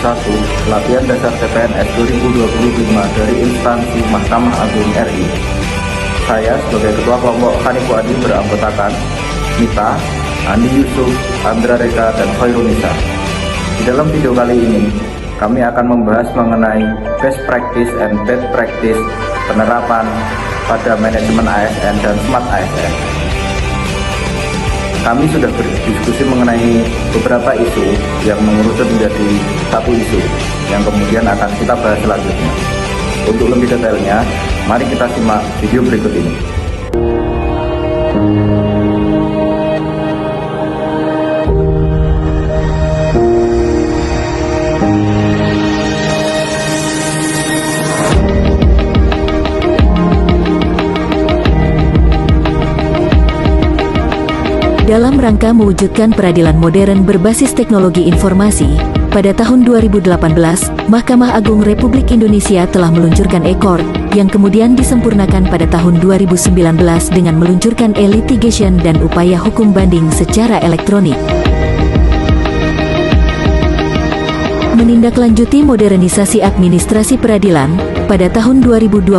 Latihan Dasar CPNS 2025 dari instansi Mahkamah Agung RI. Saya sebagai Ketua Kelompok Hanifu Adi beranggotakan Mita, Andi Yusuf, Andra Reka, dan Khairunisa. Di dalam video kali ini, kami akan membahas mengenai best practice and bad practice penerapan pada manajemen ASN dan smart ASN. Kami sudah berdiskusi mengenai beberapa isu yang mengerucut menjadi satu isu yang kemudian akan kita bahas selanjutnya. Untuk lebih detailnya, mari kita simak video berikut ini. Dalam rangka mewujudkan peradilan modern berbasis teknologi informasi, pada tahun 2018, Mahkamah Agung Republik Indonesia telah meluncurkan e-court, yang kemudian disempurnakan pada tahun 2019 dengan meluncurkan e-litigation dan upaya hukum banding secara elektronik. Menindaklanjuti modernisasi administrasi peradilan, pada tahun 2022,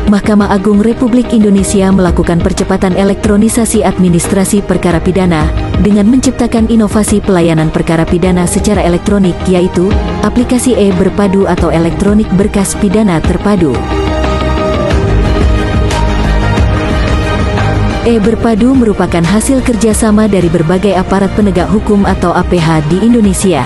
Mahkamah Agung Republik Indonesia melakukan percepatan elektronisasi administrasi perkara pidana dengan menciptakan inovasi pelayanan perkara pidana secara elektronik, yaitu aplikasi e-Berpadu atau elektronik berkas pidana terpadu. E-Berpadu merupakan hasil kerjasama dari berbagai aparat penegak hukum atau APH di Indonesia.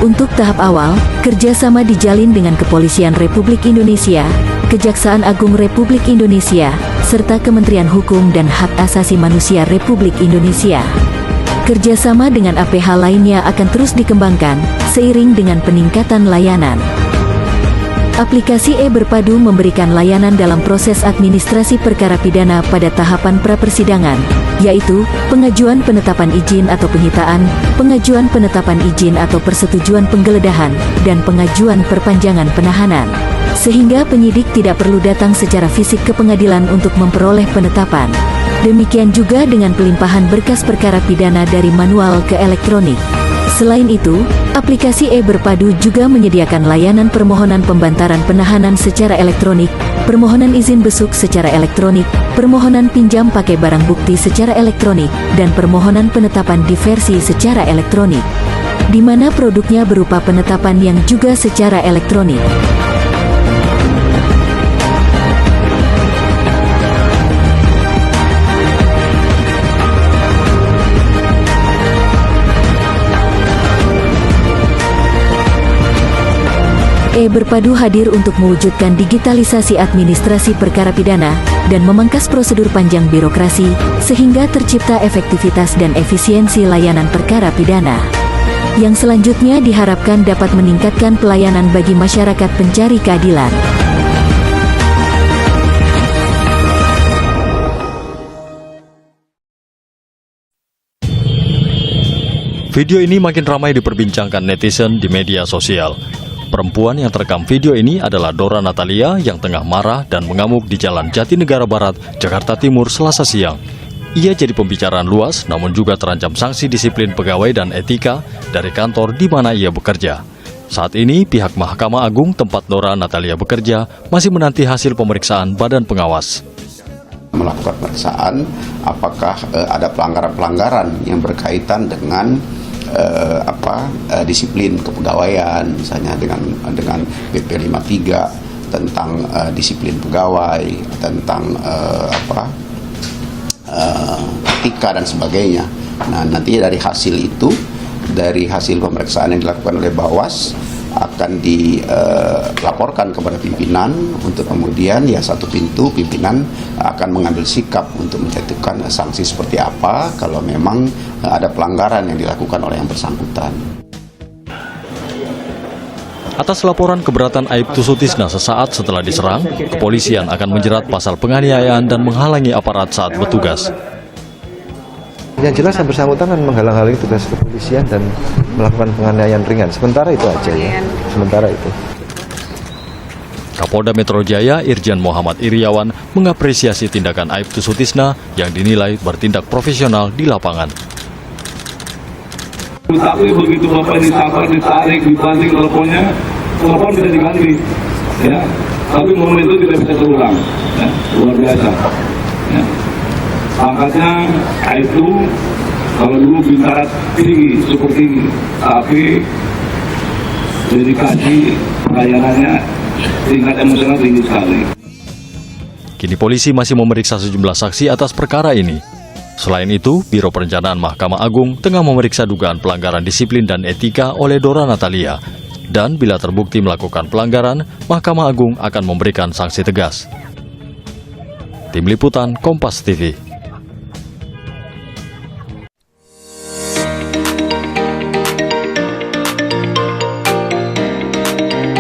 Untuk tahap awal, kerjasama dijalin dengan Kepolisian Republik Indonesia, Kejaksaan Agung Republik Indonesia, serta Kementerian Hukum dan Hak Asasi Manusia Republik Indonesia. Kerjasama dengan APH lainnya akan terus dikembangkan, seiring dengan peningkatan layanan. Aplikasi e-Berpadu memberikan layanan dalam proses administrasi perkara pidana pada tahapan pra-persidangan, yaitu pengajuan penetapan izin atau penyitaan, pengajuan penetapan izin atau persetujuan penggeledahan, dan pengajuan perpanjangan penahanan. Sehingga penyidik tidak perlu datang secara fisik ke pengadilan untuk memperoleh penetapan. Demikian juga dengan pelimpahan berkas perkara pidana dari manual ke elektronik. Selain itu, aplikasi e-Berpadu juga menyediakan layanan permohonan pembantaran penahanan secara elektronik, permohonan izin besuk secara elektronik, permohonan pinjam pakai barang bukti secara elektronik, dan permohonan penetapan diversi secara elektronik, di mana produknya berupa penetapan yang juga secara elektronik. E-Berpadu hadir untuk mewujudkan digitalisasi administrasi perkara pidana dan memangkas prosedur panjang birokrasi, sehingga tercipta efektivitas dan efisiensi layanan perkara pidana. Yang selanjutnya diharapkan dapat meningkatkan pelayanan bagi masyarakat pencari keadilan. Video ini makin ramai diperbincangkan netizen di media sosial. Perempuan yang terekam video ini adalah Dora Natalia yang tengah marah dan mengamuk di Jalan Jatinegara Barat, Jakarta Timur, Selasa siang. Ia jadi pembicaraan luas, namun juga terancam sanksi disiplin pegawai dan etika dari kantor di mana ia bekerja. Saat ini, pihak Mahkamah Agung tempat Dora Natalia bekerja masih menanti hasil pemeriksaan Badan Pengawas. Melakukan pemeriksaan apakah ada pelanggaran-pelanggaran yang berkaitan dengan disiplin kepegawaian, misalnya dengan PP 53 tentang disiplin pegawai, tentang etika dan sebagainya. Nah, nanti dari hasil itu, dari hasil pemeriksaan yang dilakukan oleh Bawas akan dilaporkan kepada pimpinan untuk kemudian ya satu pintu pimpinan akan mengambil sikap untuk menjatuhkan sanksi seperti apa kalau memang ada pelanggaran yang dilakukan oleh yang bersangkutan. Atas laporan keberatan Aibtu Sutisna sesaat setelah diserang, kepolisian akan menjerat pasal penganiayaan dan menghalangi aparat saat bertugas. Yang jelas yang bersangkutan kan menghalang-halangi tugas kepolisian dan melakukan penganiayaan ringan. Sementara itu aja ya. Sementara itu. Kapolda Metro Jaya Irjen Muhammad Iriawan mengapresiasi tindakan Aibtu Sutisna yang dinilai bertindak profesional di lapangan. Tapi begitu Bapak disapa, ditarik, dibanting teleponnya, telepon bisa diganti, ya. Tapi momen itu tidak bisa terulang, ya. Luar biasa. Ya. Angkatnya itu kalau dulu bintara tinggi, cukup tinggi, tapi dedikasi pelayanannya tingkat emosional tinggi sekali. Kini polisi masih memeriksa sejumlah saksi atas perkara ini. Selain itu, Biro Perencanaan Mahkamah Agung tengah memeriksa dugaan pelanggaran disiplin dan etika oleh Dora Natalia. Dan bila terbukti melakukan pelanggaran, Mahkamah Agung akan memberikan sanksi tegas. Tim Liputan Kompas TV.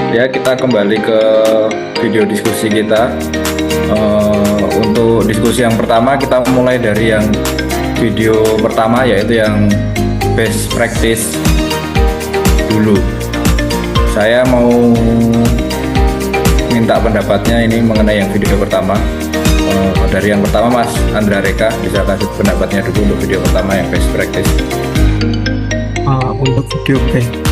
Ya, kita kembali ke video diskusi kita. Untuk diskusi yang pertama, kita mulai dari yang video pertama, yaitu yang best practice dulu. Saya mau minta pendapatnya ini mengenai yang video pertama. Dari yang pertama, Mas Andra Reka, bisa kasih pendapatnya dulu untuk video pertama yang best practice. Untuk video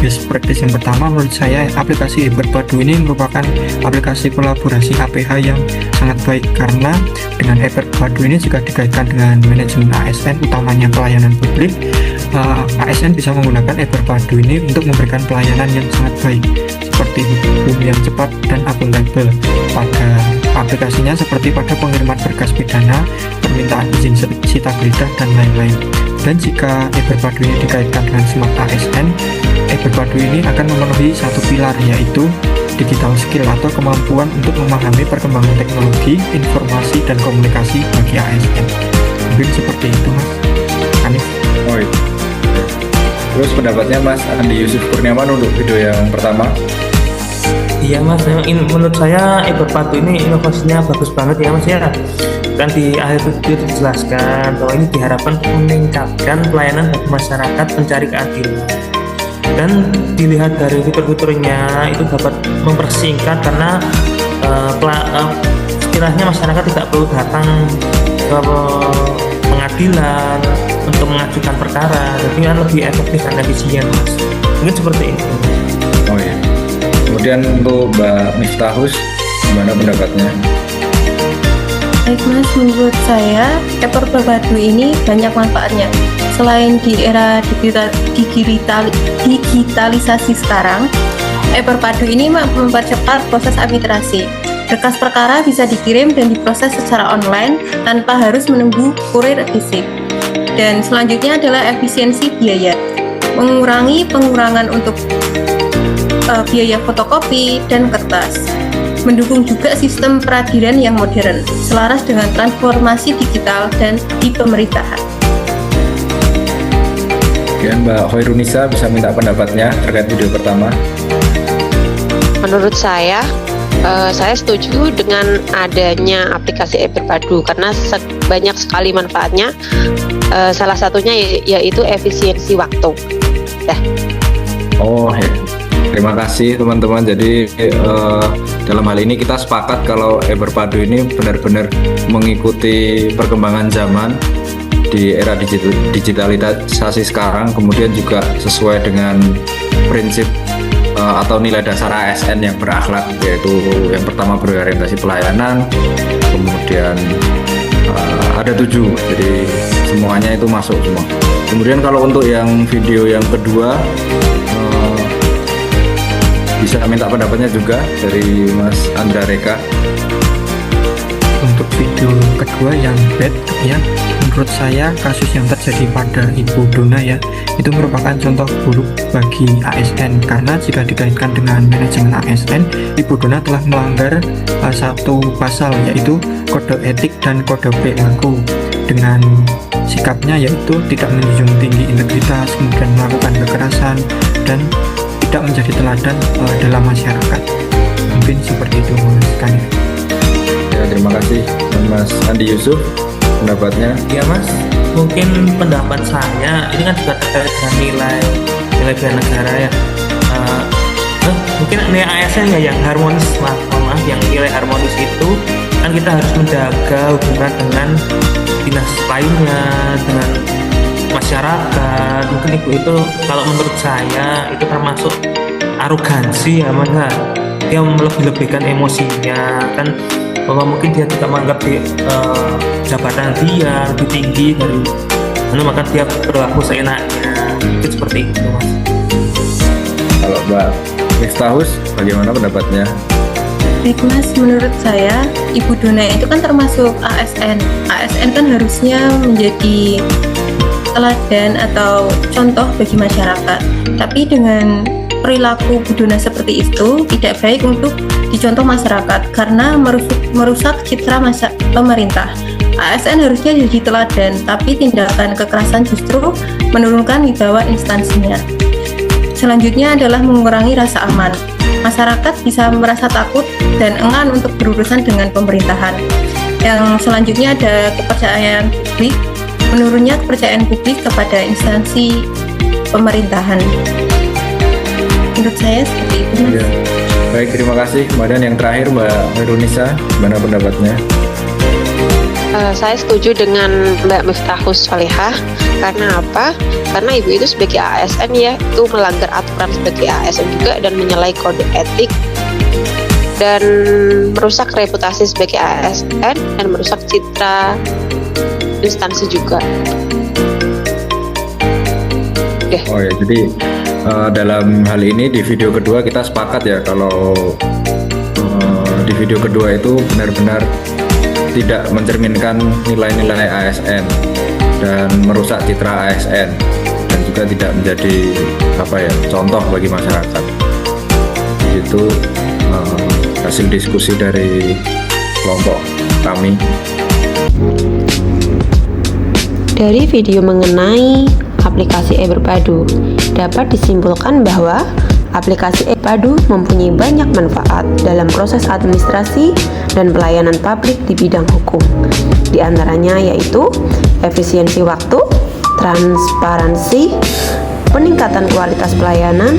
best practice yang pertama, menurut saya aplikasi Berpadu ini merupakan aplikasi kolaborasi APH yang sangat baik, karena dengan Berpadu ini jika dikaitkan dengan manajemen ASN, utamanya pelayanan publik, ASN bisa menggunakan Berpadu ini untuk memberikan pelayanan yang sangat baik seperti hukum yang cepat dan akuntabel pada aplikasinya, seperti pada pengiriman berkas pidana, permintaan izin sita geledah, dan lain-lain. Dan jika Berpadu ini dikaitkan dengan Smart ASN, Berpadu ini akan memenuhi satu pilar, yaitu digital skill atau kemampuan untuk memahami perkembangan teknologi, informasi, dan komunikasi bagi ASN. Mungkin seperti itu, Mas Hanif. Oh, iya. Terus pendapatnya Mas Andi Yusuf Kurniawan untuk video yang pertama? Iya Mas, menurut saya Berpadu ini inovasinya bagus banget ya Mas ya. Kan di akhir video dijelaskan bahwa ini diharapkan meningkatkan pelayanan bagi masyarakat pencari keadilan. Dan dilihat dari fitur-fiturnya itu dapat mempersingkat, karena istilahnya masyarakat tidak perlu datang ke pengadilan untuk mengajukan perkara, jadi kan lebih efektif dan efisien Mas. Mungkin seperti itu. Oh iya. Kemudian untuk Mbak Miftahus, gimana pendapatnya? Baik Mas, menurut saya Berpadu ini banyak manfaatnya. Selain di era digitalisasi sekarang, Berpadu ini mempercepat proses administrasi. Berkas perkara bisa dikirim dan diproses secara online tanpa harus menunggu kurir fisik. Dan selanjutnya adalah efisiensi biaya, pengurangan untuk biaya fotokopi dan kertas. Mendukung juga sistem peradilan yang modern, selaras dengan transformasi digital dan di pemerintahan. Kemudian Mbak Hoirunisa bisa minta pendapatnya terkait video pertama. Menurut saya setuju dengan adanya aplikasi Berpadu karena banyak sekali manfaatnya. Salah satunya yaitu efisiensi waktu. Oh, ya. Terima kasih teman-teman. Jadi dalam hal ini kita sepakat kalau Berpadu ini benar-benar mengikuti perkembangan zaman di era digitalisasi sekarang, kemudian juga sesuai dengan prinsip atau nilai dasar ASN yang berakhlak, yaitu yang pertama berorientasi pelayanan, kemudian ada 7, jadi semuanya itu masuk semua. Kemudian kalau untuk yang video yang kedua, bisa minta pendapatnya juga dari Mas Andra Reka. Untuk video kedua yang bad ya, menurut saya kasus yang terjadi pada Ibu Dona ya, itu merupakan contoh buruk bagi ASN, karena jika dikaitkan dengan manajemen ASN, Ibu Dona telah melanggar satu pasal, yaitu kode etik dan kode perilaku, dengan sikapnya yaitu tidak menjunjung tinggi integritas, kemudian melakukan kekerasan, dan tidak menjadi teladan dalam masyarakat. Mungkin seperti itu Mas Kanif. Ya, terima kasih Mas Andi Yusuf pendapatnya. Ya Mas, mungkin pendapat saya ini kan juga terkait dengan nilai bela negara ya. Mungkin nilai ASN ya yang harmonis, maaf yang nilai harmonis itu kan kita harus menjaga hubungan dengan dinas lainnya, dengan masyarakat. Mungkin ibu itu kalau menurut saya itu termasuk arogansi ya Mas ya. Dia melebih-lebihkan emosinya kan, bahwa mungkin dia tidak menganggap jabatan dia lebih tinggi dari maka dia berlaku seenaknya. Itu seperti itu Mas. Kalau Mbak Miftahus, bagaimana pendapatnya? Baik Mas, menurut saya Ibu Dona itu kan termasuk ASN. ASN kan harusnya menjadi teladan atau contoh bagi masyarakat. Tapi dengan perilaku Bu Dona seperti itu tidak baik untuk dicontoh masyarakat karena merusak citra pemerintah. ASN harusnya jadi teladan, tapi tindakan kekerasan justru menurunkan wibawa instansinya. Selanjutnya adalah mengurangi rasa aman. Masyarakat bisa merasa takut dan enggan untuk berurusan dengan pemerintahan. Yang selanjutnya ada kepercayaan publik, menurunnya kepercayaan publik kepada instansi pemerintahan. Menurut saya seperti itu. Ya. Baik, terima kasih. Kemudian yang terakhir Mbak Herunisa, gimana pendapatnya? Saya setuju dengan Mbak Miftahus Solehah. Karena apa? Karena ibu itu sebagai ASN ya, itu melanggar aturan sebagai ASN juga dan menyalahi kode etik dan merusak reputasi sebagai ASN dan merusak citra instansi juga. Oh ya, jadi dalam hal ini di video kedua kita sepakat ya kalau di video kedua itu benar-benar tidak mencerminkan nilai-nilai ASN dan merusak citra ASN dan juga tidak menjadi contoh bagi masyarakat. Itu hasil diskusi dari kelompok kami. Dari video mengenai aplikasi e-Berpadu dapat disimpulkan bahwa aplikasi e-Berpadu mempunyai banyak manfaat dalam proses administrasi dan pelayanan publik di bidang hukum. Di antaranya yaitu efisiensi waktu, transparansi, peningkatan kualitas pelayanan,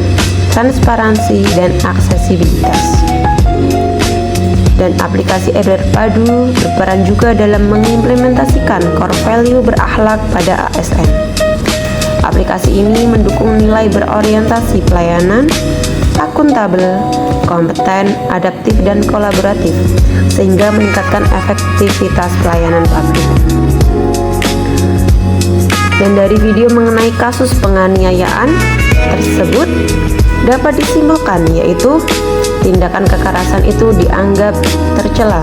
transparansi, dan aksesibilitas. Dan aplikasi e-Berpadu berperan juga dalam mengimplementasikan core value berakhlak pada ASN. Aplikasi ini mendukung nilai berorientasi pelayanan, akuntabel, kompeten, adaptif, dan kolaboratif, sehingga meningkatkan efektivitas pelayanan publik. Dan dari video mengenai kasus penganiayaan tersebut dapat disimpulkan yaitu tindakan kekerasan itu dianggap tercela.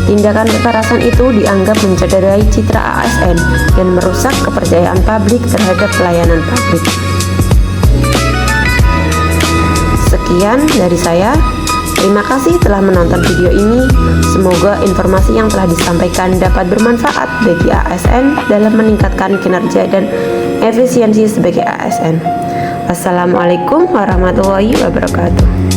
Tindakan kekerasan itu dianggap mencederai citra ASN dan merusak kepercayaan publik terhadap pelayanan publik. Sekian dari saya. Terima kasih telah menonton video ini. Semoga informasi yang telah disampaikan dapat bermanfaat bagi ASN dalam meningkatkan kinerja dan efisiensi sebagai ASN. Wassalamualaikum warahmatullahi wabarakatuh.